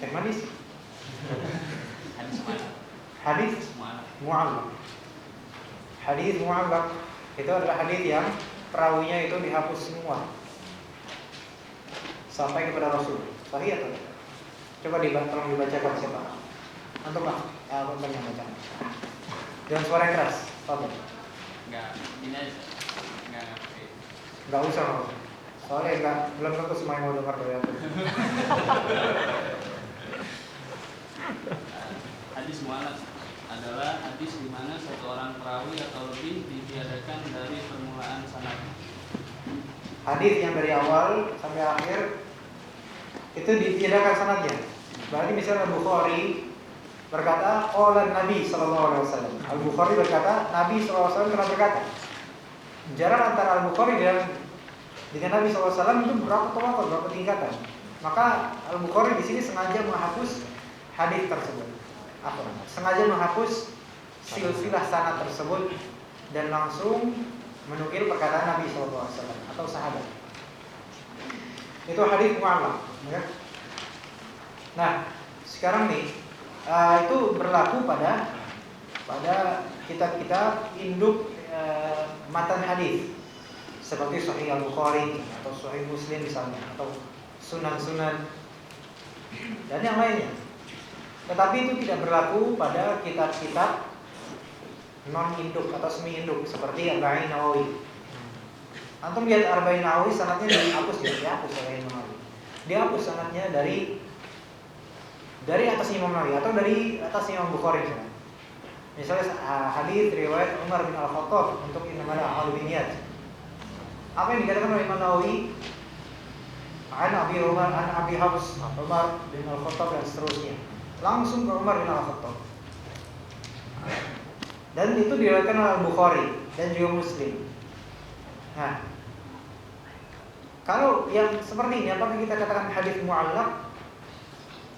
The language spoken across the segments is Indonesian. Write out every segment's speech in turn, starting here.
Teh manis. Hadis mana? Hadis mu'allaq. Hadis mu'allaq itu adalah hadis yang perawinya itu dihapus semua sampai kepada Rasul. Sahih atau tidak? Coba tolong dibacakan siapa? Antum lah, aku yang baca. Jangan suara yang keras. Apa? Enggak, ini aja. Enggak usah. Soalnya belum tentu semua yang mau dengar dari aku. Hadis mu'allaq adalah hadis di mana satu orang perawi atau lebih ditiadakan dari permulaan sanad. Hadis yang dari awal sampai akhir itu ditiadakan sanadnya. Berarti misalnya Bukhari berkata, qala Nabi sallallahu alaihi wasallam. Al-Bukhari berkata, Nabi sallallahu alaihi wasallam telah berkata. Jarak antara Al-Bukhari dengan Nabi sallallahu alaihi wasallam itu berapa tingkatan. Maka Al-Bukhari di sini sengaja menghapus hadis tersebut. Sengaja menghapus silsilah sanad tersebut dan langsung menukil perkataan Nabi sallallahu alaihi wasallam atau sahabat. Itu hadis mu'allaq, ya. Nah, sekarang nih itu berlaku pada kitab-kitab induk matan hadis seperti Sahih Al-Bukhari atau Sahih Muslim misalnya atau Sunan-Sunan dan yang lainnya. Tetapi itu tidak berlaku pada kitab-kitab non-induk atau semi-induk seperti Arba'in Nawawi. Antum lihat Arba'in Nawawi sanadnya dihapus Arba'in Nawawi. Dihapus sanadnya dari atas Imam Nawawi atau dari atas Imam Bukhari misalnya hadis riwayat Umar bin Al-Khattab untuk innamal a'malu binniyat. Apa yang dikatakan oleh Imam Nawawi? An Abi Umar, an Abi Hafs, Umar bin Al-Khattab dan seterusnya. Langsung ke Umar bin Al-Khattab. Dan itu diriwayatkan oleh Bukhari dan juga Muslim. Nah, kalau yang seperti ini apakah kita katakan hadis mu'allaq?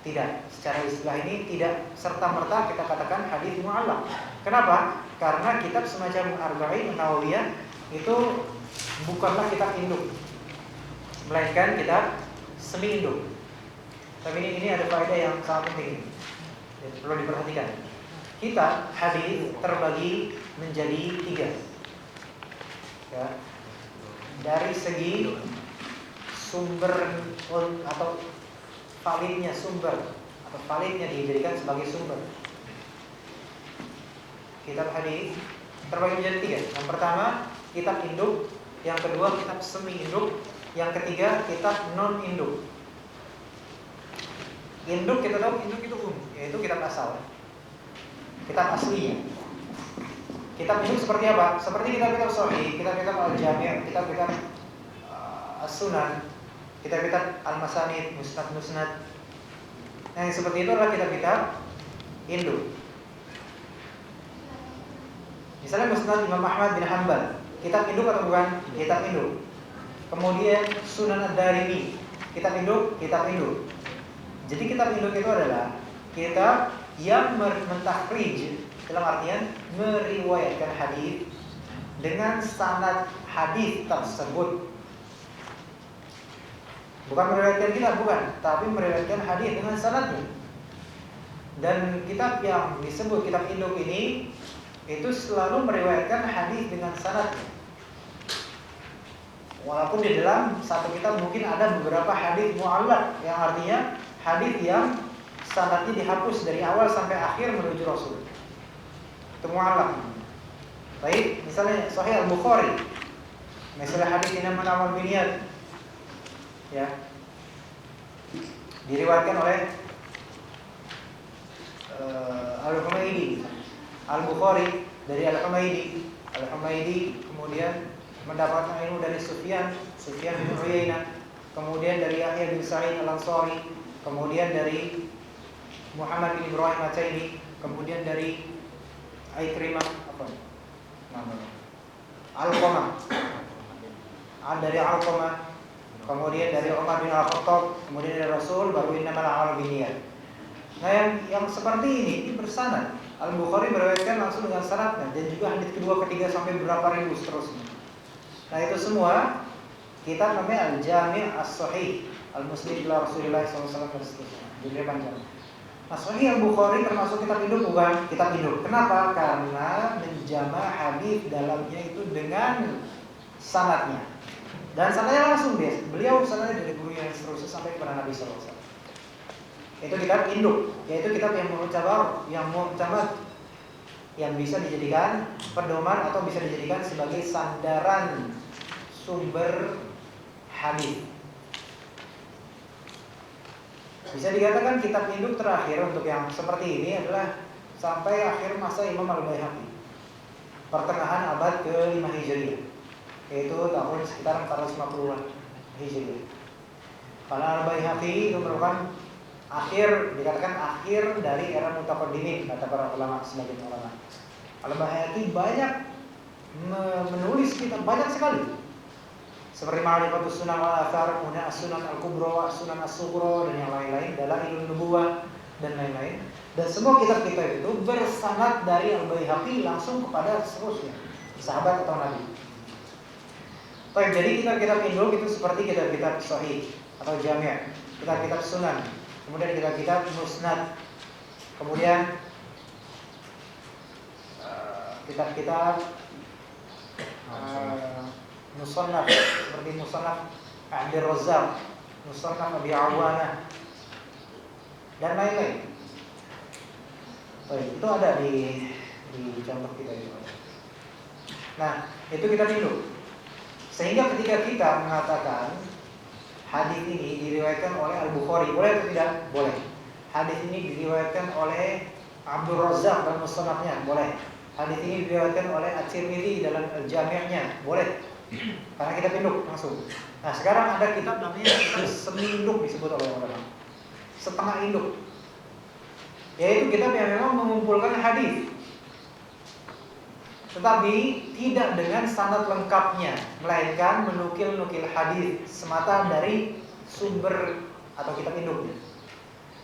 Tidak, secara istilah ini tidak serta-merta kita katakan hadis mu'allaq. Kenapa? Karena kitab semacam Arba'in Nawawiyah itu bukanlah kitab induk, melainkan kitab semi induk. Tapi ini ada faedah yang sangat penting, perlu diperhatikan. Kitab hadis terbagi menjadi 3, ya. Dari segi sumber atau validnya sumber atau validnya dijadikan sebagai sumber. Kitab hadis terbagi menjadi 3. Yang pertama kitab induk, yang kedua kitab semi induk, yang ketiga kitab non induk. Induk kita tahu induk itu yaitu kitab asal, kitab aslinya. Kitab induk seperti apa? Seperti kitab-kitab Sahih, kitab-kitab Al-Jami', kitab-kitab As-Sunan, kitab-kitab Al-Masanid, Musnad. Nah, yang seperti itu adalah kitab-kitab induk. Misalnya Musnad Imam Ahmad bin Hanbal, kitab induk atau bukan? Kitab induk. Kemudian Sunan Ad-Darimi, kitab induk, kitab induk. Jadi kitab induk itu adalah kitab yang mentakhrij, dalam artian meriwayatkan hadis dengan sanad hadis tersebut. Bukan meriwayatkan kitab, bukan, tapi meriwayatkan hadis dengan sanadnya. Dan kitab yang disebut kitab induk ini itu selalu meriwayatkan hadis dengan sanadnya. Walaupun di dalam satu kitab mungkin ada beberapa hadis mu'allaq, yang artinya hadis yang sanadnya dihapus dari awal sampai akhir menuju Rasul. Itu mu'allaq. Baik, misalnya Sahih Al-Bukhari, misalnya hadis innamal a'malu binniyat, ya, diriwayatkan oleh Al-Humaydi. Al-Bukhari dari Al-Humaydi kemudian mendapatkan ilmu dari Sufyan bin Uyainah, kemudian dari Yahya bin Sa'id Al-Ansari, kemudian dari Muhammad bin Ibrahim At-Taimi, kemudian dari Ikrimah Al-Qamah, dari Al-Qamah, kemudian dari Umar bin Al-Khattab, kemudian dari Rasul, baru innamal a'malu binniyat. Nah, yang seperti ini bersanad. Al-Bukhari meriwayatkan langsung dengan sanadnya, dan juga hadis kedua, ketiga sampai berapa ribu seterusnya. Nah, itu semua kitab namanya Al-Jami' As-Sahih, Al-Muslim ila Rasulillah SAW dan seterusnya. judulnya panjang. Nah, Sahih Al-Bukhari termasuk kitab induk bukan? Kitab induk. Kenapa? Karena menjama hadis dalamnya itu dengan sanadnya. Dan sanadnya langsung beliau sanadnya dari guru yang seterusnya sampai kepada Nabi sallallahu alaihi wasallam. Itu kitab induk, yaitu kitab yang mu'tamad, yang bisa dijadikan pedoman atau bisa dijadikan sebagai sandaran sumber hadis. Bisa dikatakan kitab induk terakhir untuk yang seperti ini adalah sampai akhir masa Imam Al-Baihaqi, pertengahan abad ke-5 Hijriah, yaitu tahun sekitar 450-an Hijriah. Karena Al-Baihaqi itu merupakan dikatakan akhir dari era mutaqaddimin, kata para ulama, sebagian ulama. Al-Baihaqi banyak menulis kitab, banyak sekali, seperti Ma'rifatus Sunan wal Athar, kemudian As-Sunan Al-Kubra, Sunan As-Sughra, dan yang lain-lain, Dalailun Nubuwah dan lain-lain. Dan semua kitab-kitab itu bersanad dari Al-Baihaqi langsung kepada seterusnya, sahabat atau nabi. Baik, jadi kitab-kitab induk itu seperti kitab-kitab Sahih atau Jami', kitab-kitab Sunan, kemudian kitab-kitab Musnad, kemudian kitab-kitab Musannaf seperti Musannaf Abdur Razzaq, Musannaf Abi Awanah, dan lain-lain. Baik, itu ada di contoh kita itu. Nah, itu kita induk. Sehingga ketika kita mengatakan hadis ini diriwayatkan oleh Al-Bukhari, boleh atau tidak? Boleh. Hadis ini diriwayatkan oleh Abdur Razzaq dalam Musannafnya, boleh. Hadis ini diriwayatkan oleh At-Tirmidzi dalam Al-Jami'-nya, boleh. Karena kita induk langsung. Nah, sekarang ada kitab namanya semi induk, disebut oleh orang, setengah induk, yaitu kitab yang memang mengumpulkan hadis, tetapi tidak dengan sanad lengkapnya, melainkan menukil-nukil hadis semata dari sumber atau kitab induknya.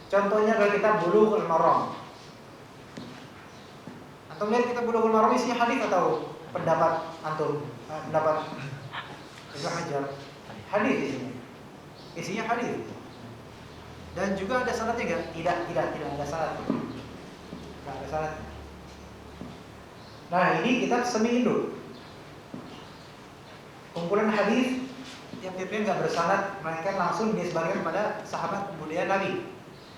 Contohnya adalah kitab Bulughul Maram. Antum lihat kitab Bulughul Maram isinya hadis atau pendapat antum? Pendapat Ibnu Hajar, hadis isinya hadis. Dan juga ada sanadnya enggak? Tidak ada sanad. Tidak ada sanad. Nah, ini kitab semi induk, kumpulan hadis yang tiap-tiapnya enggak bersanad, melainkan langsung disebarkan kepada sahabat mulia Nabi.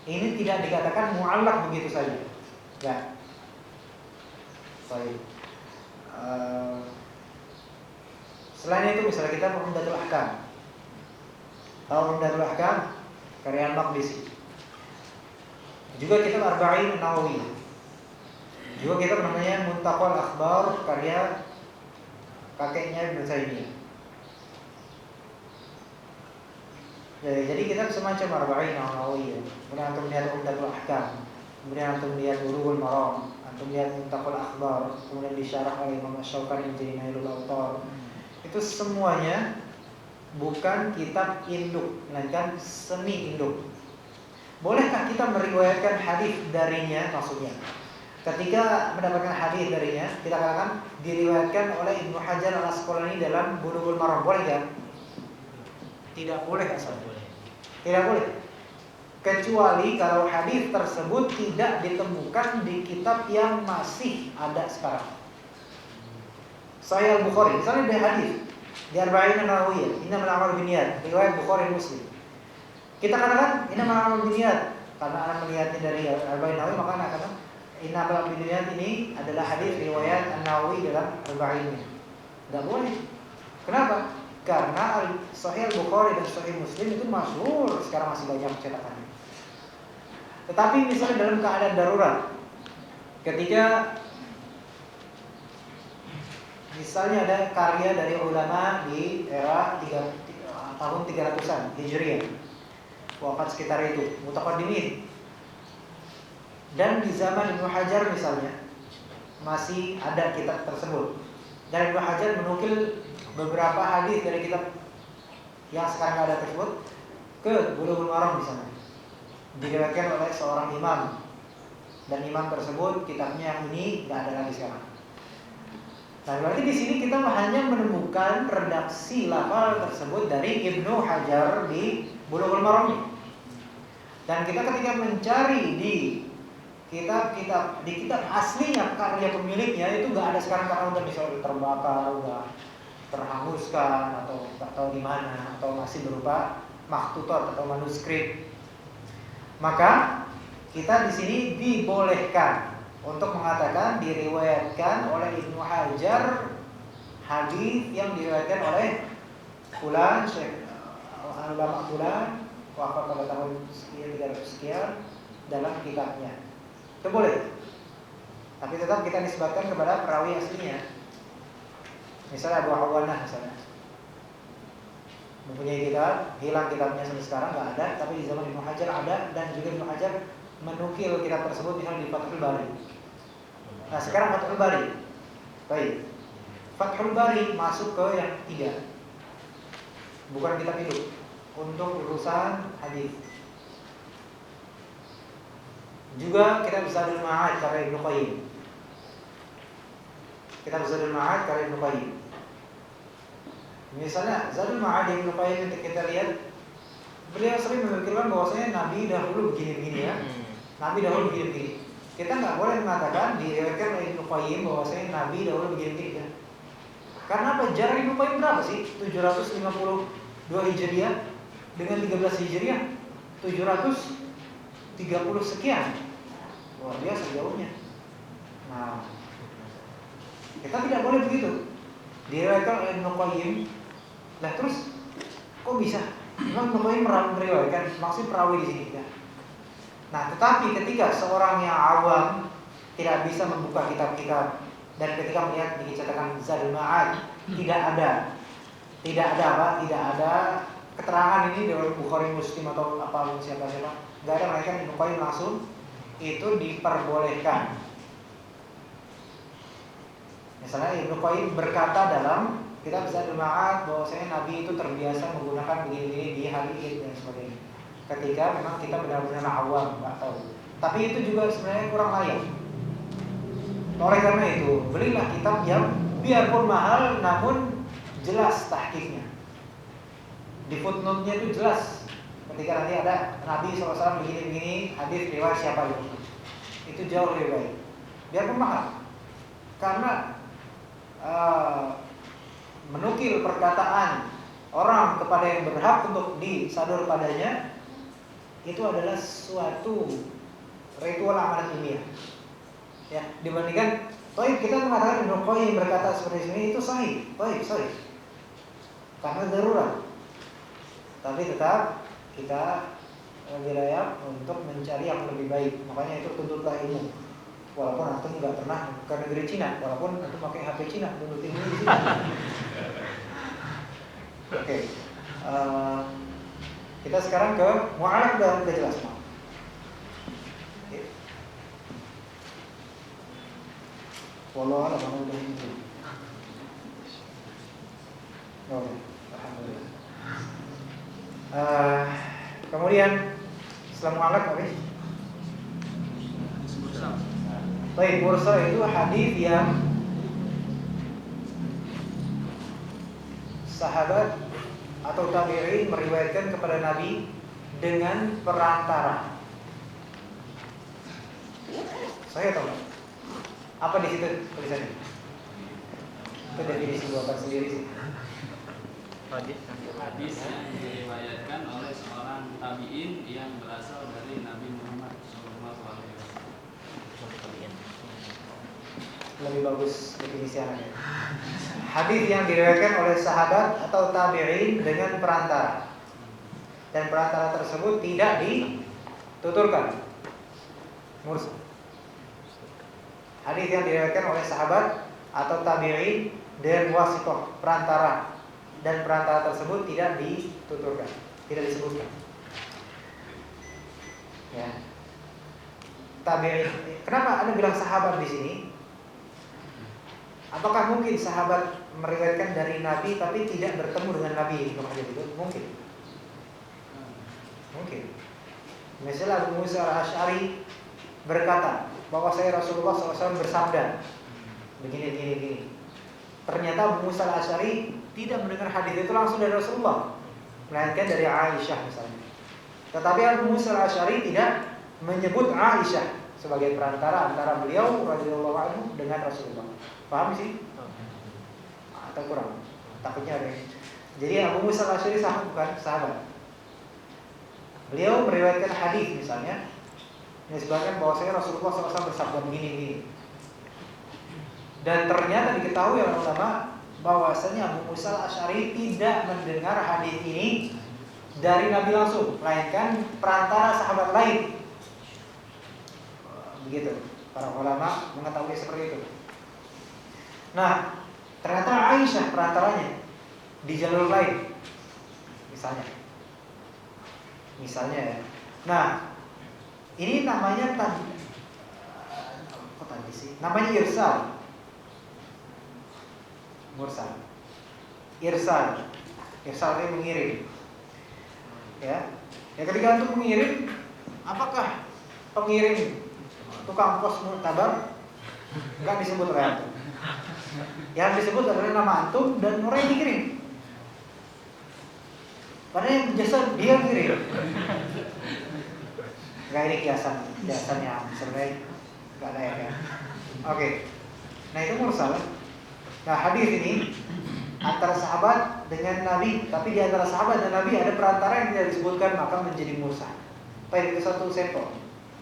Ini tidak dikatakan mu'allaq begitu saja. Ya. Baik. Selain itu misalnya kita Umdatul Ahkam. Tahu Umdatul Ahkam? Karya Al-Maqdisi. Juga kitab Arba'in An-Nawawi. Juga kitab namanya Muntaqal Akhbar, karya kakeknya Ibnu Taimiyah. Jadi kitab semacam Arba'in An-Nawawi. Kemudian antum lihat Umdatul Ahkam, kemudian antum lihat Bulughul Maram, antum lihat Muntaqal Akhbar, kemudian disyarah oleh Imam Asy-Syaukani menjadi Nailul Awtar. Itu semuanya bukan kitab induk, melainkan semi induk. Bolehkah kita meriwayatkan hadis darinya? Maksudnya, ketika mendapatkan hadis darinya, kita katakan diriwayatkan oleh Ibnu Hajar Al-Asqalani dalam Bulughul Maram, boleh kan? Tidak boleh asal. Tidak boleh. Kecuali kalau hadis tersebut tidak ditemukan di kitab yang masih ada sekarang. Sahih Al-Bukhari, misalnya ada hadis di Arba'in An-Nawawiyah, innamal a'malu binniyat, riwayat Bukhari Muslim. Kita katakan innamal a'malu binniyat karena anak melihatnya dari Arba'in An-Nawawi, maka anak kata innamal a'malu binniyat ini adalah hadis riwayat An-Nawawi dalam Arba'in. Enggak boleh. Kenapa? Karena Sahih Al-Bukhari dan Sahih Muslim itu masyhur, sekarang masih banyak cetakannya. Tetapi misalnya dalam keadaan darurat, ketika misalnya ada karya dari ulama di era tahun 300-an Hijriah, wafat sekitar itu, mutaqaddimin. Dan di zaman Ibnu Hajar misalnya masih ada kitab tersebut. Dan Ibnu Hajar menukil beberapa hadis dari kitab yang sekarang ada tersebut ke Bulughul Maram di sana. Diriwayatkan oleh seorang imam. Dan imam tersebut kitabnya yang ini tidak ada lagi sekarang. Nah, berarti di sini kita hanya menemukan redaksi lafal tersebut dari Ibnu Hajar di Bulughul Maram. Dan kita ketika mencari di kitab aslinya karya pemiliknya itu nggak ada sekarang karena udah misalnya terbakar, udah terhanguskan atau nggak tahu di mana atau masih berupa makhtutat atau manuskrip. Maka kita di sini dibolehkan untuk mengatakan diriwayatkan oleh Ibnu Hajar hadis yang diriwayatkan oleh fulan Syekh ulama fulan wafat pada tahun sekian 300 sekian dalam kitabnya. Itu boleh. Tapi tetap kita nisbatkan kepada perawi aslinya. Misalnya Abu Awanah misalnya. Mempunyai kitab, hilang kitabnya sampai sekarang nggak ada, tapi di zaman Ibnu Hajar ada dan juga Ibnu Hajar menukil kitab tersebut misalnya di Fathul Bari. Nah, sekarang Fathul Bari. Baik. Fathul Bari masuk ke yang ketiga. Bukan kitab hidup untuk urusan hadis. Juga kita bisa Zadul Ma'ad karya Ibnu Qayyim. Kita bisa Zadul Ma'ad karya Ibnu Qayyim. Misalnya Zadul Ma'ad Ibnu Qayyim kita lihat beliau sering memikirkan bahwasanya Nabi dahulu begini-begini ya. Nabi dahulu begini-begini. Kita nggak boleh mengatakan diriwayatkan oleh Ibnu Qayyim bahwasanya Nabi dahulu begini-begini ya. Karena apa? Jarak Ibnu Qayyim berapa sih? 752 Hijriah dengan 13 Hijriah 730 sekian. Luar biasa jauhnya. Nah, kita tidak boleh begitu. Diriwayatkan oleh Ibnu Qayyim. Lah terus kok bisa? Memang Ibnu Qayyim meriwayatkan, maksud perawi di sini ya. Nah, tetapi ketika seorang yang awam tidak bisa membuka kitab-kitab dan ketika melihat dicetakan Zadul Ma'ad tidak ada keterangan ini dari Bukhari Muslim atau apa siapa-siapa, enggak ada, mereka Ibnu Qayyim langsung itu diperbolehkan. Misalnya Ibnu Qayyim berkata dalam kitab Zadul Ma'ad bahwasanya Nabi itu terbiasa menggunakan begini-begini di hari Id dan sebagainya. Ketika memang kita benar-benar awam, nggak tahu. Tapi itu juga sebenarnya kurang layak. Oleh karena itu, belilah kitab yang biarpun mahal namun jelas tahqiqnya. Di footnote-nya itu jelas. Ketika nanti ada Nabi SAW begini-begini, hadis riwayat siapa itu jauh lebih baik. Biarpun mahal. Karena menukil perkataan orang kepada yang berhak untuk disadur padanya itu adalah suatu ritual amanat ilmiah. Ya, dibandingkan kita mengatakan Ibnu Qayyim berkata seperti ini itu sahih, sahih. Karena darurat. Tapi tetap kita wilayah untuk mencari yang lebih baik. Makanya itu tuntutlah ilmu. Walaupun antum nggak pernah ke negeri Cina, walaupun antum pakai HP Cina, tuntut ilmu di sini. Oke. Kita sekarang ke mu'alaq udah jelas, Pak. Oke. Wallahu a'lam bishawab. Oke, alhamdulillah. Kemudian setelah mu'alaq apa? Baik, mursal itu hadis yang sahabat atau tabi'in meriwayatkan kepada Nabi dengan perantara. Saya tahu. Apa di situ tulisannya? Itu definisi buatan sendiri sih. Hadis yang diriwayatkan oleh seorang tabi'in yang berasal dari Nabi Muhammad SAW. Lebih bagus definisinya. Hadis yang diriwayatkan oleh sahabat atau tabi'in dengan perantara. Dan perantara tersebut tidak dituturkan. Mursal. Hadis yang diriwayatkan oleh sahabat atau tabi'in dengan wasithah, perantara, dan perantara tersebut tidak dituturkan, tidak disebutkan. Ya. Tabi'in. Kenapa Anda bilang sahabat di sini? Apakah mungkin sahabat meriwayatkan dari Nabi tapi tidak bertemu dengan Nabi itu? Mungkin. Mungkin. Misalnya Abu Musa al-Asy'ari berkata bahwa saya Rasulullah SAW bersabda begini. Ternyata Abu Musa al-Asy'ari tidak mendengar hadis itu langsung dari Rasulullah, melainkan dari Aisyah misalnya. Tetapi Abu Musa al-Asy'ari tidak menyebut Aisyah sebagai perantara antara beliau radhiyallahu anhu dengan Rasulullah. Paham sih? Atau kurang? Takutnya ada. Jadi Abu Musa al-Asy'ari bukan sahabat. Beliau meriwayatkan hadis misalnya disebutkan bahwasanya Rasulullah SAW bersabda begini. Dan ternyata diketahui oleh ulama bahwasanya Abu Musa al-Asy'ari tidak mendengar hadis ini dari Nabi langsung, melainkan perantara sahabat lain. Begitu, para ulama mengetahui seperti itu. Nah, ternyata Aisyah perantaranya di jalur lain, misalnya ya. Nah, ini namanya namanya irsal. Mursal. Irsal itu mengirim. Ya. Ya, ketika untuk mengirim, apakah pengirim tukang pos Mu'tabar? Enggak disebut oleh antum. Yang disebut adalah nama antum dan orang yang dikirim. Padahal yang jasa dia kirim. Enggak, ini kiasannya sebenarnya enggak layak ya. Oke. Nah, itu mursal. Nah, hadis ini antara sahabat dengan Nabi, tapi di antara sahabat dan Nabi ada perantara yang tidak disebutkan, maka menjadi mursal. Baik, itu satu sampel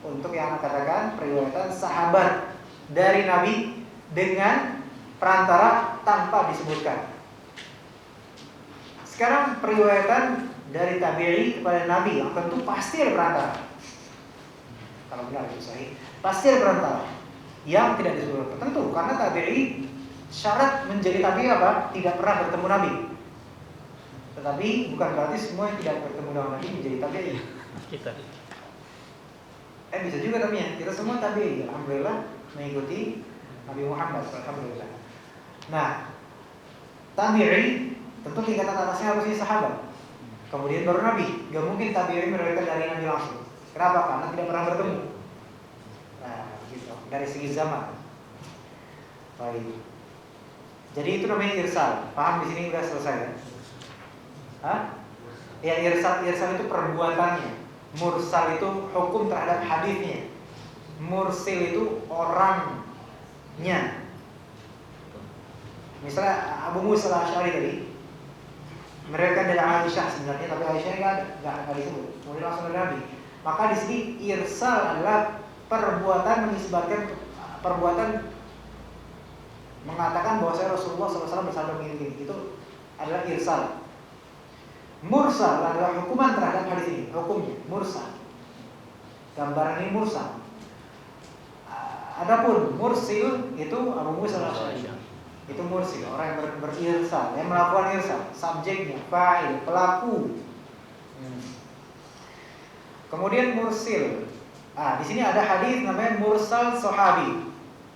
untuk yang katakan periwayatan sahabat dari Nabi dengan perantara tanpa disebutkan. Sekarang periwayatan dari tabi'i kepada Nabi yang tentu pasti ada perantara. Kalau benar itu sahih, pasti ada perantara yang tidak disebutkan. Tentu karena tabi'i syarat menjadi tabi'i apa? Tidak pernah bertemu Nabi. Tetapi bukan berarti semua yang tidak bertemu dengan Nabi menjadi tabi'i. Kita. Bisa juga tabi'i. Kita semua tabi'i. Alhamdulillah mengikuti Nabi Muhammad. Alhamdulillah. Nah, tabi'i tentu tingkatan atasnya harusnya sahabat. Kemudian baru Nabi. Gak mungkin tabi'i meriwayatkan dari Nabi langsung. Kenapa? Karena tidak pernah bertemu. Nah, gitu. Dari segi zaman. Baik. Jadi itu namanya irsal. Paham di sini udah selesai ya? Hah? Ya, irsal itu perbuatannya. Mursal itu hukum terhadap hadisnya. Mursil itu orangnya. Misalnya Abu Musa al-Asy'ari tadi mereka dari Aisyah sebenarnya, tapi Aisyah nggak disebut. Kemudian langsung dari Nabi. Maka di sini irsal adalah perbuatan menisbatkan perbuatan mengatakan bahwa Rasulullah SAW bersabda begini, itu adalah irsal. Mursal adalah hukuman terhadap hadis ini, hukumnya mursal. Gambaran ini mursal. Adapun mursil itu Abu Musa al-Asy'ari. Itu mursil, orang yang berirsal, yang melakukan irsal, subjeknya, fa'il, pelaku. Kemudian mursil. Di sini ada hadis namanya mursal sahabi.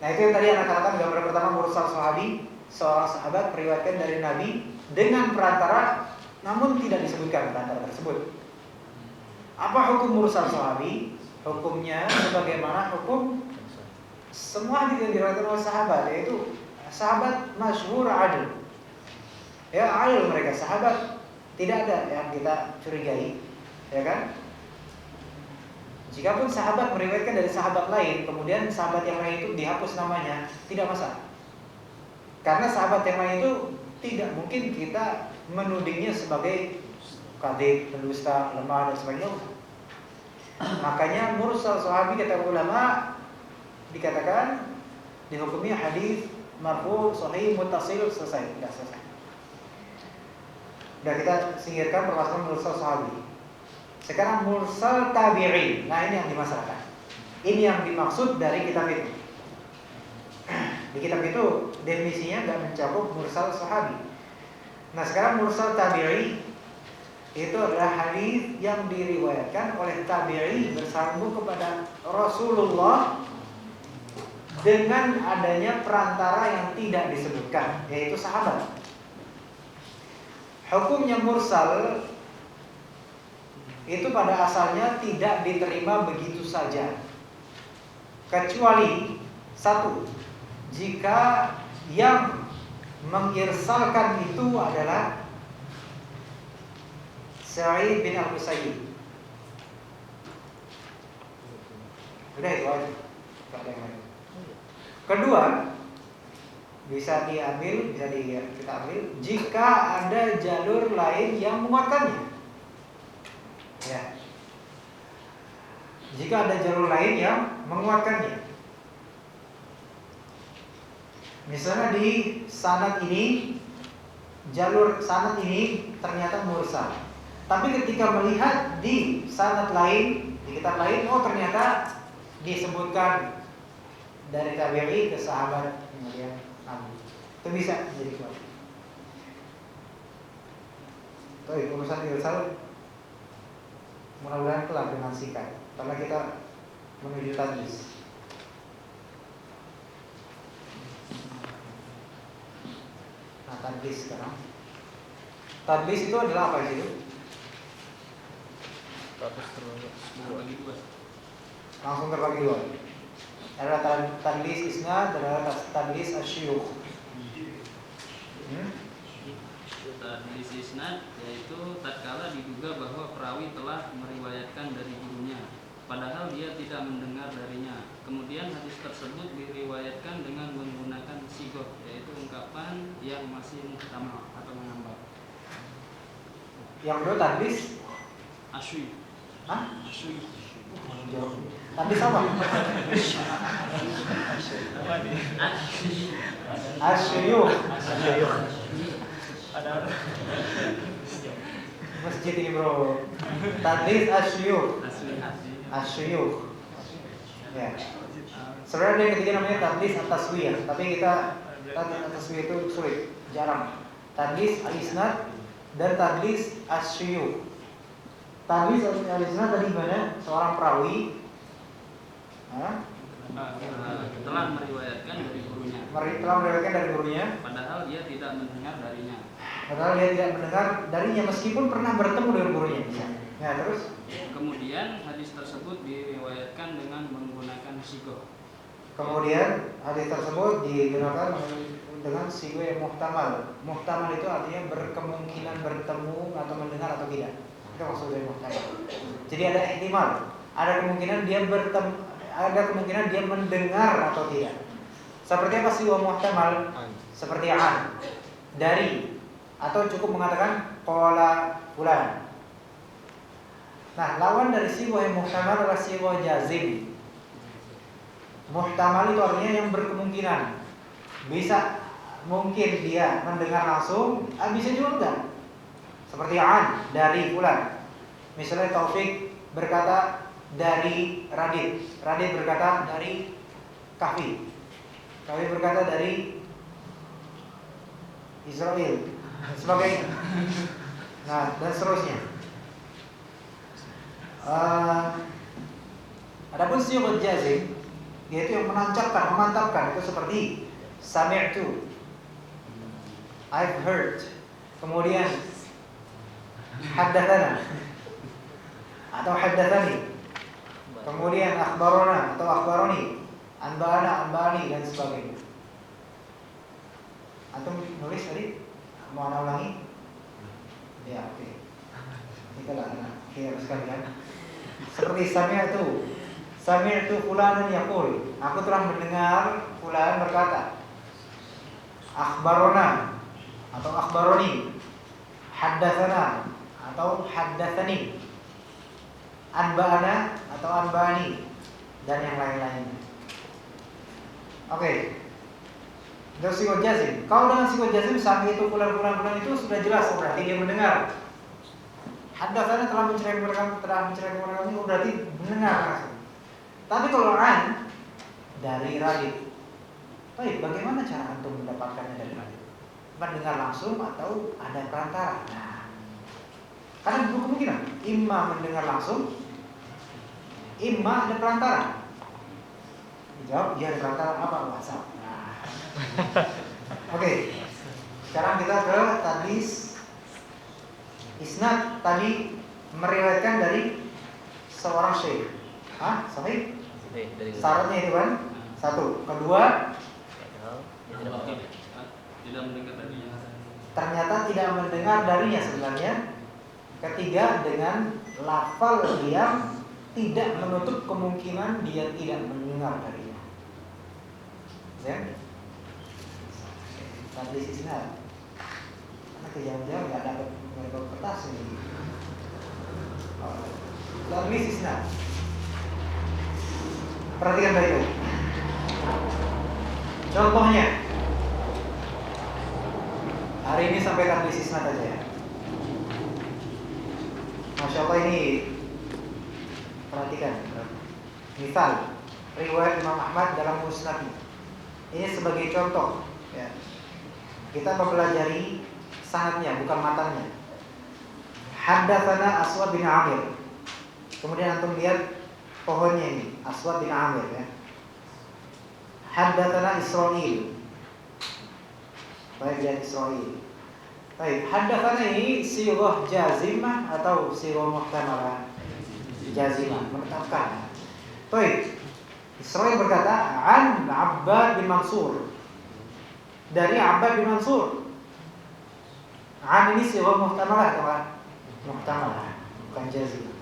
Nah, itu yang tadi anak katakan gambar pertama mursal sahabi, seorang sahabat meriwayatkan dari Nabi dengan perantara namun tidak disebutkan perantara tersebut. Apa hukum mursal sahabi? Hukumnya sebagaimana hukum semua hadis yang diriwayatkan oleh sahabat, yaitu sahabat masyhur adil. Ya, adil mereka sahabat, tidak ada yang kita curigai, ya kan? Jikapun sahabat meriwayatkan dari sahabat lain, kemudian sahabat yang lain itu dihapus namanya, tidak masalah. Karena sahabat yang lain itu tidak mungkin kita menudingnya sebagai kadhib, pendusta, lemah dan sebagainya. Makanya mursal sahabi kata ulama dikatakan dihukumi hadis marfu, sahih, muttasil, selesai, sudah selesai. Dan kita singkirkan permasalahan mursal sahabi. Sekarang mursal tabi'i. Nah, ini yang dimasalahkan. Ini yang dimaksud dari kitab itu. Di kitab itu definisinya nggak mencakup mursal sahabi. Nah, sekarang mursal tabi'i itu adalah hadis yang diriwayatkan oleh tabi'i bersambung kepada Rasulullah dengan adanya perantara yang tidak disebutkan, yaitu sahabat. Hukumnya mursal itu pada asalnya tidak diterima begitu saja, kecuali satu, jika yang mengirsalkan itu adalah Sa'id bin Al-Musayyib. Udah itu aja. Gak ada yang lain. Kedua, bisa kita ambil jika ada jalur lain yang menguatkannya. Ya. Jika ada jalur lain yang menguatkannya. Misalnya di sanad ini, jalur sanad ini ternyata mursal. Tapi ketika melihat di sanad lain, di kitab lain, oh ternyata disebutkan dari tabi'i ke sahabat kemudian Nabi. Itu bisa jadi kuat. Tuh, urusan irsal mudah-mudahan kelar dengan singkat. Karena kita menuju tadlis. Nah, tadlis sekarang. Tadlis itu adalah apa sih? Terbagi dua. Langsung terbagi dua. Adalah tadlis isnad, adalah tadlis asyuyukh. Tadlis isnad yaitu tatkala diduga bahwa perawi telah meriwayatkan dari gurunya, padahal dia tidak mendengar darinya. Kemudian hadis tersebut diriwayatkan dengan menggunakan sigoh, yaitu ungkapan yang masih muhtamal atau mengambang. Yang kedua tadlis Asyui. Hah? Asyui. Tadlis apa? Asyuyukh. Ada Masjid ini bro. Tadlis asyuyukh. Asyuyukh. Ya. Sebenarnya yang ketiga namanya tadlis at-taswiyah, tapi kita tadlis at-taswiyah itu sulit, jarang. Tadlis al-isnad dan tadlis asyuyukh. Tadlis al-isnad tadi gimana? Seorang perawi telah meriwayatkan dari gurunya, padahal dia tidak mendengar darinya. Meskipun pernah bertemu dengan gurunya. Nah, terus Kemudian hadis tersebut diriwayatkan dengan menggunakan sigoh. Kemudian hadis tersebut digunakan dengan sigoh yang muhtamal. Muhtamal itu artinya berkemungkinan bertemu atau mendengar atau tidak. Itu maksud dari muhtamal. Jadi ada ihtimal, ada kemungkinan dia mendengar atau tidak. Seperti apa sigoh muhtamal? Seperti an, dari, atau cukup mengatakan qala fulan. Nah, lawan dari sigoh yang muhtamal adalah sigoh jazim. Muhtamal itu artinya yang berkemungkinan. Bisa mungkin dia mendengar langsung, bisa juga enggak. Seperti an, dari fulan. Misalnya Taufik berkata dari Radit, Radit berkata dari Kahfi, Kahfi berkata dari Israel, sebagainya. Nah, dan seterusnya. Adapun sighah jazim, yaitu yang menancapkan, memantapkan, itu seperti sami'tu, I've heard. Kemudian haddatsana atau haddatsani. Kemudian akhbarona atau akhbaroni, anba'ana, anba'ani, dan sebagainya. Antum nulis tadi? Mau ana ulangi? Ya, oke. Itulah akhir sekalian. Seperti sami'tu fulanan yaqul, aku telah mendengar fulan berkata. Akhbarona atau akhbaroni, haddatsana atau haddatsani, anba'ana atau anba'ani, dan yang lain-lainnya. Oke. Terus sighah jazim. Kalau dengan sighah jazim sami itu fulan itu sudah jelas, berarti dia mendengar. Haddatsana telah menceritakan kami, berarti mendengar langsung. Tapi kalau an dari Radit, baik, bagaimana cara antum mendapatkannya dari Radit? Mendengar langsung atau ada perantara? Nah, karena dua kemungkinan, imma mendengar langsung, imma ada perantara. Dijawab, ya ada perantara apa? WhatsApp. Nah. Oke. Sekarang kita ke tadlis isnad. Tadi meriwayatkan dari seorang syekh. Sahih? Syaratnya itu kan? Satu. Kedua, tidak mendengar darinya. Ternyata tidak mendengar darinya sebenarnya. Ketiga, dengan lafal yang tidak menutup kemungkinan dia tidak mendengar darinya. Ya? Tadlis isnad. Karena kejauhan nggak dapat kertas ini. Tadlis isnad. Perhatikan baik-baik. Contohnya, hari ini sampai tadlis isnad aja ya. Masya Allah ini, perhatikan. Misal, riwayat Imam Ahmad dalam Musnad. Ini sebagai contoh. Ya. Kita mempelajari sanadnya, bukan matannya. Haddatsana Aswad bin Amir. Kemudian antum lihat pohonnya ini, Aswad bin Amir ya. Haddatsana Israil. Baik, lihat Israil. Baik, haddatsana ini sighah jazimah atau sighah muhtamalah? Jazimah, menetapkan. Baik. Israil berkata, an Abbad bin Mansur. Dari Abbad bin Mansur. An ini sighah muhtamalah, teman. Muhtamalah, bukan jazimah.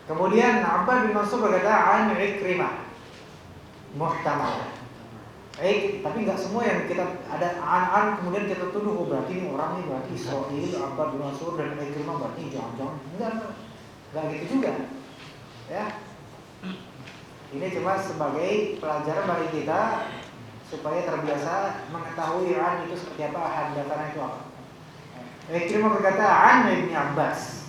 Kemudian Abbad bin Mansur berkata, an Ikrimah. Muhtamalah. Tapi nggak semua yang kita ada an kemudian kita tuduh, oh berarti ini orang ini berarti Israil, Abbad bin Mansur dan Ikrimah berarti jangan-jangan enggak gitu juga. Ya. Ini cuma sebagai pelajaran bagi kita supaya terbiasa mengetahui an itu seperti apa, haddatsana itu apa. Ikrimah berkata an Ibnu Abbas.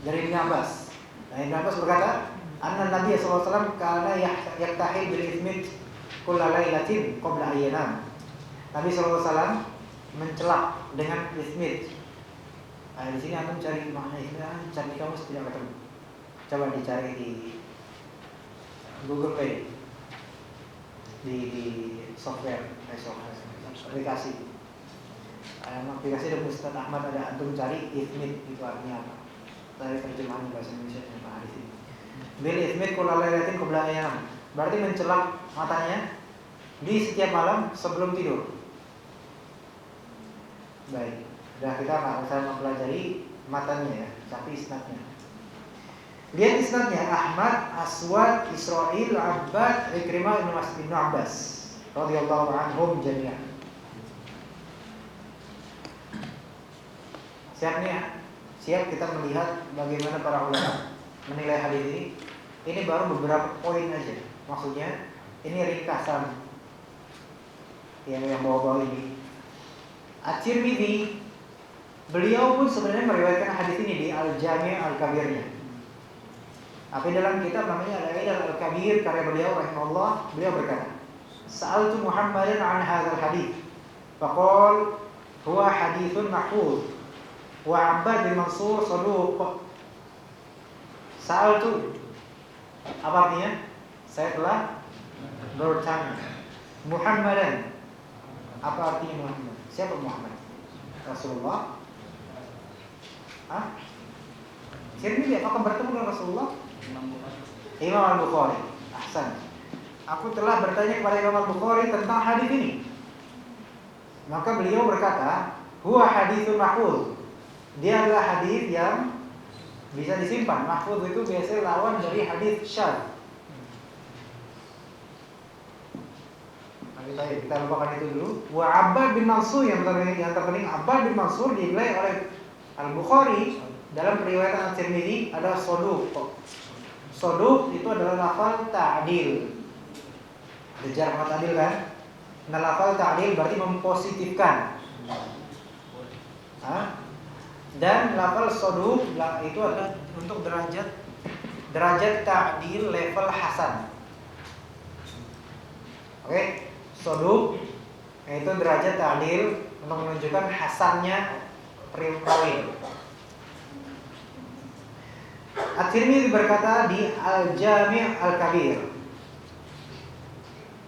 Dari Ibnu Abbas. Nah, Ibnu Abbas berkata, anna Nabi sallallahu alaihi wasallam kana yaktahil bil ithmit kulla lailatin qabla ayyanam. Nabi sallallahu alaihi wasallam mencelak dengan ithmit. Nah, di sini antum cari makna ithmit, cari kamu tidak ketemu. Coba dicari di Google Play, di software aplikasi. Aplikasi dari Ustaz Ahmad ada, antum cari ithmit itu artinya apa? Dari terjemahan bahasa Indonesia yang hadis ini. Bil ithmit kulla lailatin qabla ayyam. Berarti mencelak matanya di setiap malam sebelum tidur. Baik, sudah kita nggak usah mempelajari matanya ya, tapi isnadnya. Lihat isnadnya, Ahmad, Aswad, Israil, Abbad, Ikrimah, Ibnu Abbas radhiyallahu anhum jami'an. Siap nih ya? Siap kita melihat bagaimana para ulama menilai hadis ini. Ini baru beberapa poin aja. Maksudnya ini ringkasan yang bawah-bawah ini. At-Tirmidzi, beliau pun sebenarnya meriwayatkan hadis ini di Al-Jami' Al-Kabirnya. Tapi dalam kitab namanya Al-Ilal Al-Kabir karya beliau rahimahullah, beliau berkata, "Sa'altu Muhammadan 'an hadzal hadits." Faqala, "Huwa haditsun mahfuz wa 'Abbad bin Mansur saduq." Sa'altu, apa artinya? Saya telah bertanya. Muhammadan, apa artinya Muhammad? Siapa Muhammad? Rasulullah? Hah? Tirmidzi apakah bertemu dengan Rasulullah? Imam Al-Bukhari. Ahsan. Aku telah bertanya kepada Imam Al-Bukhari tentang hadis ini. Maka beliau berkata, huwa haditsun mahfuz. Dia adalah hadis yang bisa disimpan. Mahfuz itu biasanya lawan dari hadis syadz. Kita lupakan itu dulu. Wa Abbad bin Mansur, yang terpenting Abbad bin Mansur dinilai oleh Al-Bukhari dalam periwayatan At-Tirmidzi adalah saduq. Saduq itu adalah lafal ta'dil. Jarh sama ta'dil kan? Nah, lafal ta'dil berarti mempositifkan. Dan lafal saduq itu adalah untuk derajat ta'dil level hasan. Oke? Saduq yaitu derajat ta'dil untuk menunjukkan hasannya perawi. At-Tirmidzi berkata di Al-Jami' Al-Kabir,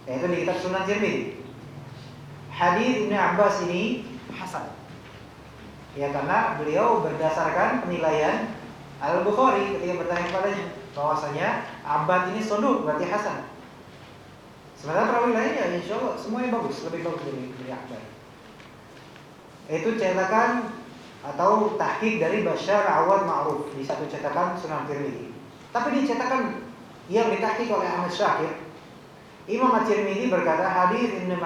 yaitu di kitab Sunan Tirmidzi, hadis Ibnu Abbas ini hasan. Ya, karena beliau berdasarkan penilaian Al-Bukhari ketika bertanya kepadanya bahwasanya Abbad ini saduq berarti hasan. Sementara perawi lainnya insya Allah semuanya bagus, lebih bagus dari Abbad. Itu cetakan atau tahqiq dari Bashar Awad Ma'ruf di satu cetakan Sunan Tirmidzi. Tapi dicetakkan yang ditahqiq oleh Ahmad Syakir. Imam At-Tirmidzi berkata hadis Ibn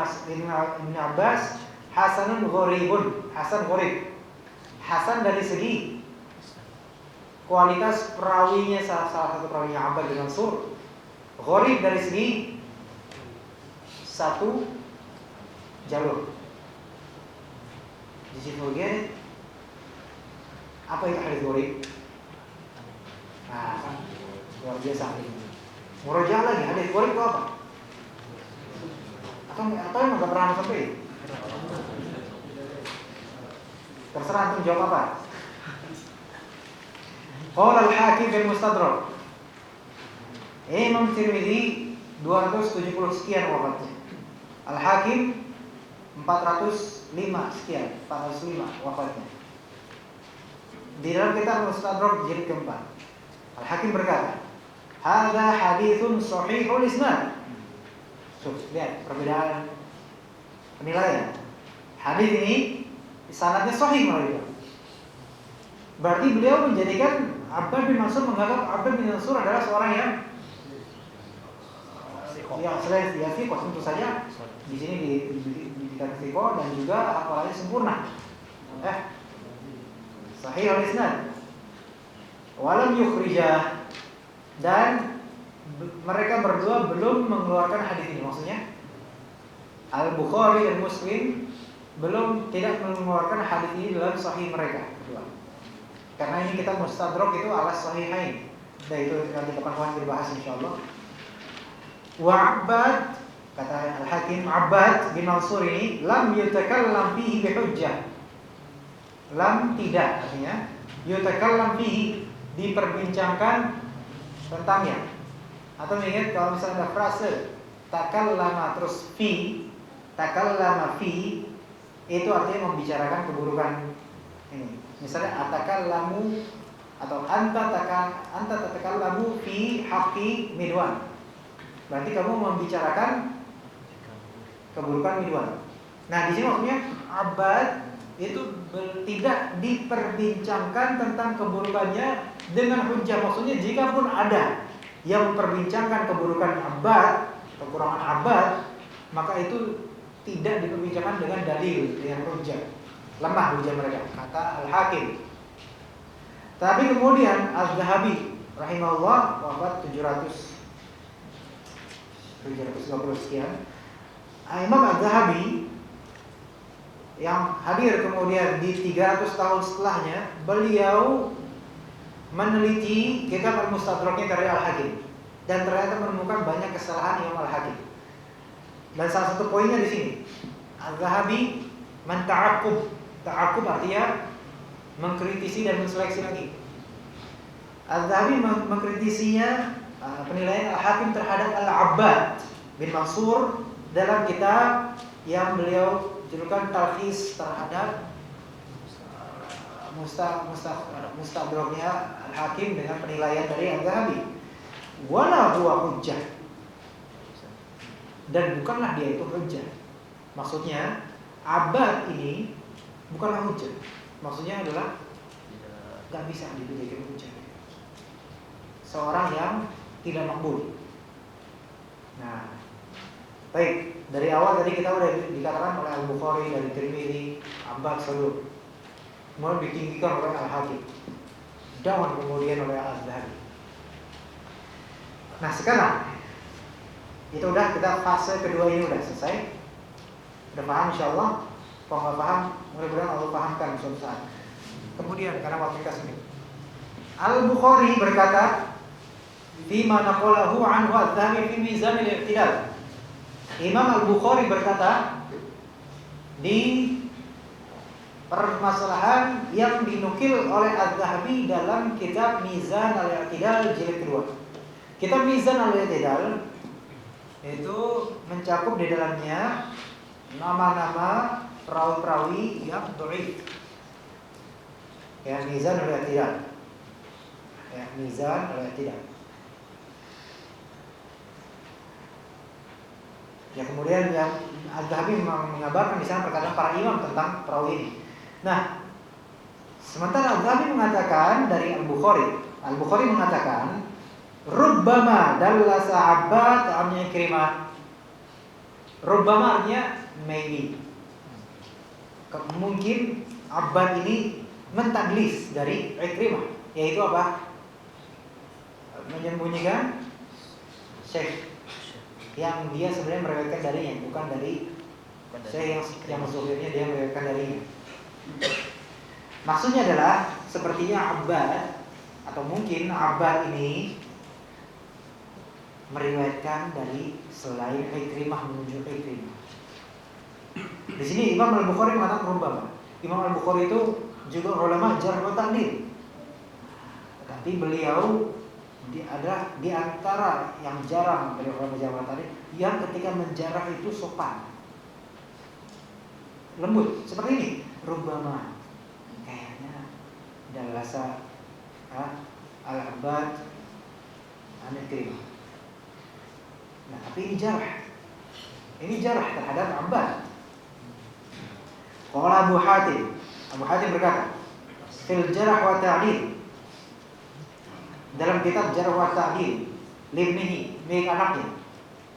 Abbas hasanun gharibun, hasan gharib. Hasan dari segi kualitas perawinya, salah satu perawinya Abbad bin Mansur. Gharib dari segi satu jalur. Di situ dia apa itu hadis gharib? Nah, kan luar biasa ini. Murojaah lagi, hadis gharib itu apa? Atau yang nggak pernah sampai? Terserah antum jawab apa. Qala al-Hakim fil Mustadrak. Imam Tirmidzi 270 sekian wafatnya. Al-Hakim 405 sekian, 405 wafatnya. Di dalam kitab Mustadrak jilid keempat, Al-Hakim berkata, "Hadza haditsun shahihul isnad." Lihat perbedaan penilaian. Hadis ini sanadnya sahih menurut. Berarti beliau menjadikan Abbad bin Mansur, menganggap Abbad bin Mansur adalah seorang yang selain siqah, tentu saja di sini dikatakan siqah dan juga hafalannya sempurna. Sahih al-isnad. Walam yukhrijah, dan mereka berdua belum mengeluarkan hadis ini. Maksudnya Al-Bukhari dan Muslim tidak mengeluarkan hadis ini dalam sahih mereka berdua. Karena ini kita mustadrak itu ala sahihain. Dan itu nanti kapan-kapan dibahas insyaallah. Wa Abbad, kata Al-Hakim, Abbad bin Mansur ini lam yutakallam fihi bihujjah. Lam tidak, artinya yutakallam fihi, diperbincangkan tentangnya. Atau ingat kalau misalnya ada frase takallama terus fi, takallama fi, itu artinya membicarakan keburukan ini. Misalnya atakallamu atau anta tatakallamu fi haqqi Midwan. Berarti kamu membicarakan keburukan Midwan. Nah, di sini maksudnya Abbad itu tidak diperbincangkan tentang keburukannya dengan hujjah. Maksudnya jika pun ada yang memperbincangkan keburukan Abbad, kekurangan Abbad, maka itu tidak diperbincangkan dengan dalil, dengan hujjah. Lemah hujjah mereka, kata Al-Hakim. Tapi kemudian Az-Zahabi rahimahullah wafat 730 sekian. Imam Az-Zahabi yang hadir kemudian di 300 tahun setelahnya, beliau meneliti kitab Al-Mustadraknya karya Al-Hakim dan ternyata menemukan banyak kesalahan Imam Al-Hakim. Dan salah satu poinnya di sini, Az-Zahabi menta'aqub. Ta'aqub artinya mengkritisi dan menseleksi lagi. Az-Zahabi mengkritisinya penilaian Al-Hakim terhadap Al-Abbad bin Mansur dalam kitab yang beliau julukan talkhis terhadap mustadraknya Al-Hakim dengan penilaian dari Az-Zahabi. Wala huwa hujjah, dan bukanlah dia itu hujjah. Maksudnya Abbad ini bukanlah hujjah. Maksudnya adalah gak bisa dijadikan hujjah. Seorang yang tidak makbul. Nah, baik, dari awal tadi kita udah dikatakan oleh Al-Bukhari, dari Tirmidzi, Abbad seluruh. Kemudian ditinggikan oleh Al-Hakim, down kemudian oleh Az-Zahabi. Nah, sekarang itu udah, kita fase kedua ini udah selesai. Udah paham insyaallah. Kalau nggak paham, mudah-mudahan Allah pahamkan suatu saat. Kemudian karena waktu kita sempit, Al-Bukhari berkata, "Bima naqalahu anhu Az-Zahabi fi Mizan al-I'tidal." Imam Al-Bukhari berkata di permasalahan yang dinukil oleh Az-Zahabi dalam kitab Mizan al-I'tidal jilid kedua. Kitab Mizan al-I'tidal itu mencakup di dalamnya nama-nama perawi-perawi yang dhaif. Ya, Mizan al-I'tidal. Ya, Mizan al-I'tidal. Ya, kemudian yang Az-Zahabi mengabarkan di sana perkataan para imam tentang perawi ini. Nah, sementara Az-Zahabi mengatakan dari Al-Bukhari mengatakan Rubbama dallasa Abbad an Ikrimah. Rubbama artinya maybe. Mungkin Abbad ini mentadlis dari Ikrimah, yaitu apa? Menyembunyikan Syekh yang dia sebenarnya meriwayatkan darinya, bukan dari Syekh yang zuhirnya dia meriwayatkan darinya. Maksudnya adalah sepertinya Abbad atau mungkin Abbad ini meriwayatkan dari selain Ikrimah menuju Ikrimah. Di sini Imam Al-Bukhari mengatakan rubbama. Imam Al-Bukhari itu juga ulama jarh wa ta'dil. Tapi beliau adalah di antara yang jarang dari ulama jarh wa ta'dil yang ketika menjarah itu sopan, lembut seperti ini. Rubbama kayaknya dalasa Al-Abbad an Ikrimah. Nah, tapi ini jarah. Ini jarah terhadap Abbad. Qala Abu Hatim berkata, fil jarh wa ta'dil, dalam kitab Jarh wa Ta'dil, libnihi, milik anaknya.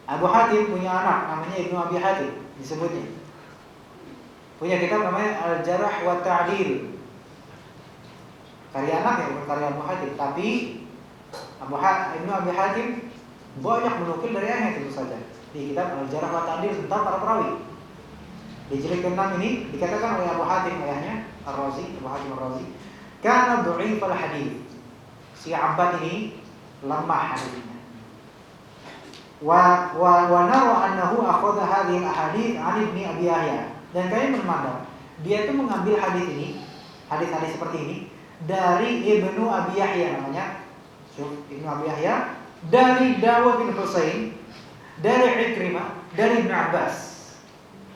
Abu Hatim punya anak namanya Ibnu Abi Hatim disebutnya. Punya kitab namanya Al-Jarh wa Ta'dil. Karya anaknya bukan karya Abu Hatim, tapi Ibnu Abi Hatim banyak menukil dari ayat itu saja. Di kitab Al-Jarh wa Ta'dil tentang para perawi. Di jilid ke-6 ini dikatakan oleh Abu Hatim, ayahnya Ar-Razi, Abu Hatim Ar-Razi, kana dhaifal hadits. Si Abbad ini lemah hadisnya. Wa nara annahu akhadha hadhihi al-ahadits 'an Ibnu Abi Yahya. Dan kami memandang dia itu mengambil hadis ini, hadis-hadis seperti ini dari Ibnu Abi Yahya namanya. Ibnu Abi Yahya dari Dawud bin Husain, dari Ikrimah, dari Ibnu Abbas.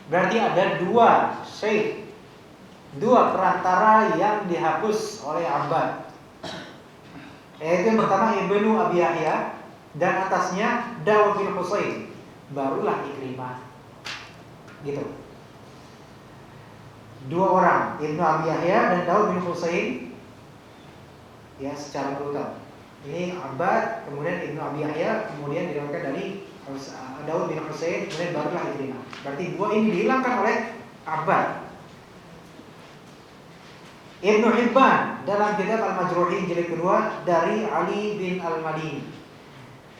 Berarti ada dua syekh, dua perantara yang dihapus oleh Abbad. Yaitu yang pertama Ibnu Abi Yahya dan atasnya Dawud bin Husain, barulah Ikrimah. Gitu. Dua orang, Ibnu Abi Yahya dan Dawud bin Husain, ya secara berurutan. Ini Abbad, kemudian Ibnu Abi Yahya, kemudian diriwayatkan dari Dawud bin Husain, kemudian barulah Ikrimah. Berarti dua ini dihilangkan oleh Abbad. Ibnu Hibban dalam kitab Al-Majruhin jilid kedua dari Ali bin Al-Madini,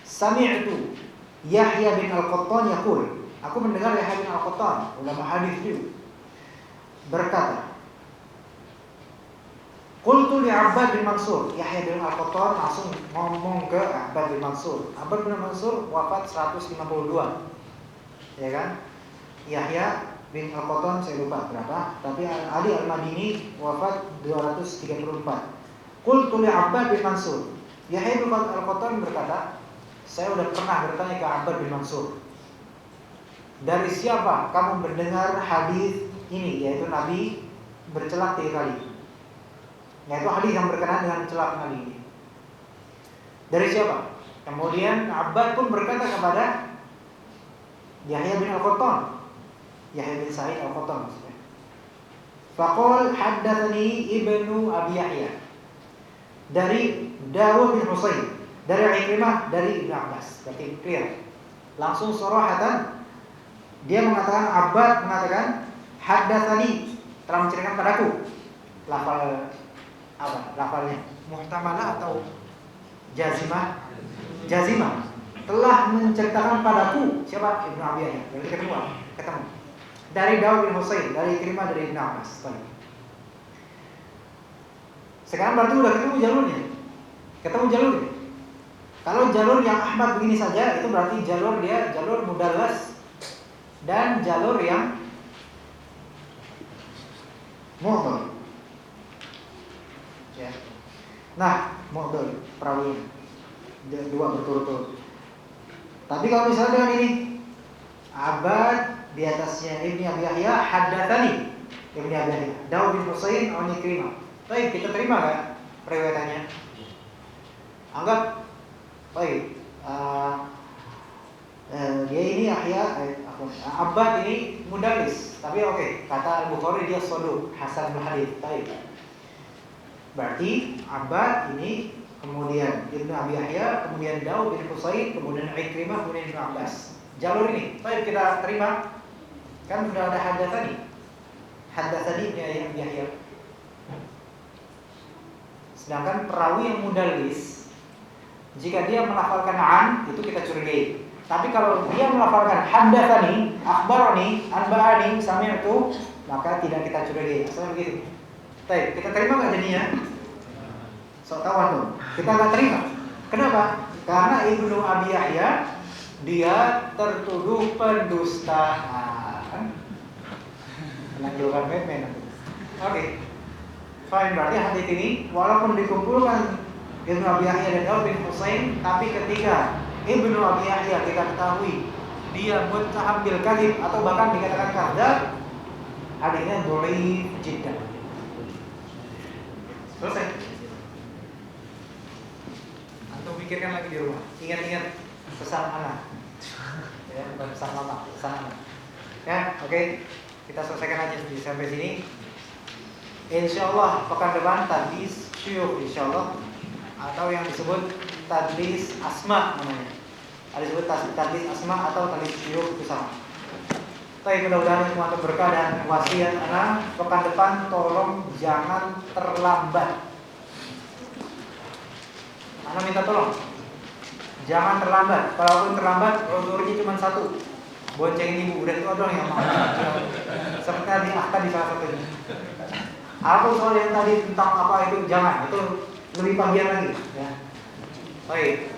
sami'tu Yahya bin Al-Qattan yaqul, aku mendengar Yahya bin Al-Qattan, ulama hadis itu, berkata, qultu li Abbad bin Mansur. Yahya bin Al-Qattan langsung ngomong ke Abbad bin Mansur. Abbad bin Mansur wafat 152, ya kan? Yahya bin Al-Qattan saya lupa berapa, tapi Ali Al-Madini wafat 234. Qultu li Abbad bin Mansur. Yahya bin Al-Qattan berkata, saya sudah pernah bertanya ke Abbad bin Mansur, dari siapa kamu mendengar hadis ini, yaitu Nabi bercelak 3 kali, yaitu hadis yang berkenaan dengan celak Nabi ini. Dari siapa? Kemudian Abbad pun berkata kepada Yahya bin Al-Qattan, Yahya bin Sa'id Al-Qattan maksudnya. Faqal haddatsani Ibnu Abi Yahya dari Dawud bin Husain, dari Ikrimah, dari Ibnu Abbas. Berarti clear. Langsung surahatan dia mengatakan, Abbad mengatakan haddatsani, telah menceritakan padaku. Lafal apa? Lafalnya muhtamalah atau jazimah? Jazimah. Telah menceritakan padaku. Siapa? Ibnu Abi Yahya. Berarti ketemu. Dari Dawud bin Husain, dari Ikrimah, dari Ibnu Abbas. Sekarang berarti udah ketemu jalurnya. Ketemu jalurnya. Kalau jalur yang Ahmad begini saja, itu berarti jalur dia jalur mudallas dan jalur yang mu'dhal. Ya. Nah, mu'dhal perawi dua berturut-turut. Tapi kalau misalnya dengan ini Abbad di atasnya Ibnu Abi Yahya haddatsani Ibnu Abi Yahya Dawud bin Husain an Ikrimah. Baik, kita terima enggak riwayatannya? Anggap baik. Dia ini Abbad ini mudallis, tapi oke, kata Al-Bukhari dia shaduq, hasanul hadits. Baik. Berarti Abbad ini kemudian Ibnu Abi Yahya, kemudian Daud bin Husain, kemudian Ikrimah, kemudian Ibnu Abbas. Jalur ini, baik kita terima. Kan sudah ada haddatsani. Haddatsani Ibnu Abi Yahya. Sedangkan perawi yang mudallis, jika dia melafalkan an, itu kita curigai. Tapi kalau dia melafalkan haddatsani, akhbarani, anba'ani, sami'tu, maka tidak kita curigai. Asal begitu. Baik, kita terima enggak jadinya? Sok tahu tuh. Kita enggak terima. Kenapa? Karena Ibnu Abi Yahya dia tertuduh pendustaan. Menanggulkan Batman. Oke. Fine, berarti hadits ini walaupun dikumpulkan Ibnu Abi Yahya dan Daud bin Husain, tapi ketika Ibnu Abi Yahya kita ketahui dia muttaham bil kadzib atau bahkan dikatakan kadzab, hadisnya dhaif jiddan. Selesai. Antum pikirkan lagi di rumah. Ingat-ingat pesan anak. Ya, bukan pesan mama, pesan anak. Ya, oke. Kita selesaikan aja sampai sini. Insyaallah pekan depan tadlis syuyukh insyaallah, atau yang disebut tadlis asma namanya. Ada disebut tadlis asma atau tadlis syuyukh itu sama. Tapi mudah-mudahan semua berkah dan wasiat anak pekan depan tolong jangan terlambat. Anak minta tolong jangan terlambat. Kalaupun terlambat, uzurnya cuma satu. Boncengin ibu, udah itu doang yang mau. Seperti di akta di salah satunya. Apa soal yang tadi tentang apa itu jangan, itu lebih panggilan lagi ya. Baik.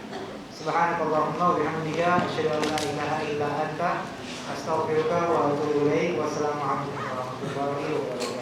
Subhanakallahumma wa bihamdika asyhadu an la ilaha illa anta astaghfiruka wa atubu ilaik. Wassalamualaikum warahmatullahi wabarakatuh.